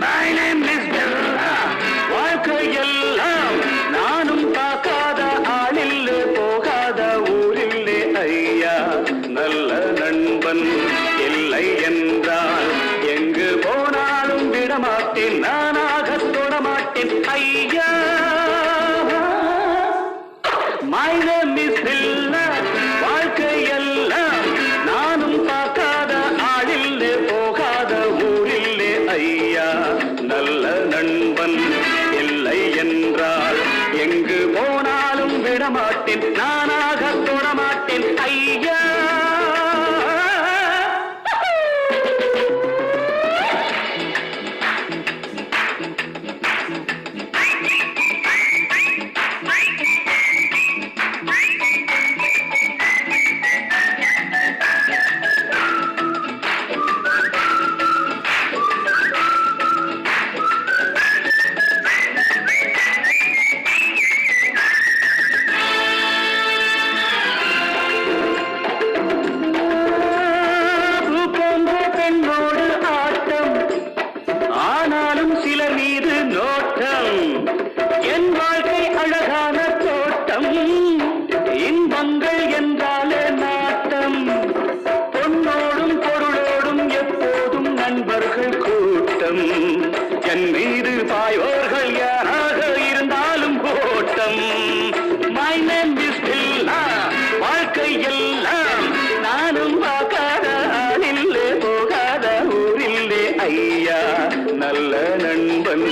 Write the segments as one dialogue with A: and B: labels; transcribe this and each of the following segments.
A: My name is Bella. வாழ்க்கையெல்லாம் நானும் பார்க்காத ஆளில்லே போகாத ஊரில்லே ஐயா நல்ல நண்பன் இல்லை என்றால் எங்கு போனாலும் விடமாட்டேன் நானாக தொடமாட்டேன் ஐயா My name is Bella. வாழ்க்கையெல்லாம் நானும் பார்க்காத ஆளில்லே போகாத ஊரில்லே ஐயா நல்ல நண்பன் இல்லை என்றால் எங்கு போனாலும் விடமாட்டேன் நானாக தொடமாட்டேன் ஐயா சிலர் மீது நோட்டம் என் வாழ்க்கை அழகான தோட்டம் இன்பங்கள் என்றாலே நாட்டம் பொன்னோடும் பொருளோடும் எப்போதும் நண்பர்கள் கூட்டம் என் மீது பாயோர்கள் யாராக இருந்தாலும் ஓட்டம் My name is Bella. வாழ்க்கை எல்லாம் நானும் பார்க்காத ஆளில்லே போகாத ஊரில்லே ஐயா நல்ல நண்பன்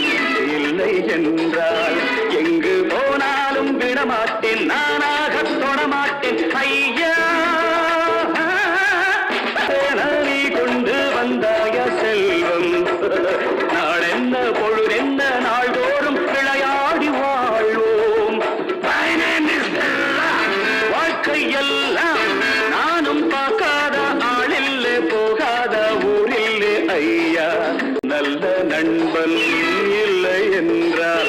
A: இல்லை என்றால் எங்கு போனாலும் விடமாட்டேன் நானாக தொடமாட்டேன் ஐயா நீ கொண்டு வந்தாய செல்வம் நாளென்ன பொழுதென்ன நாள்தோறும் விளையாடி வாழ்வோம் வாழ்க்கையெல்லாம் நானும் பார்க்காத ஆளில்லே போகாத ஊரில்லே ஐயா நல்ல நண்பன் இல்லை என்றால்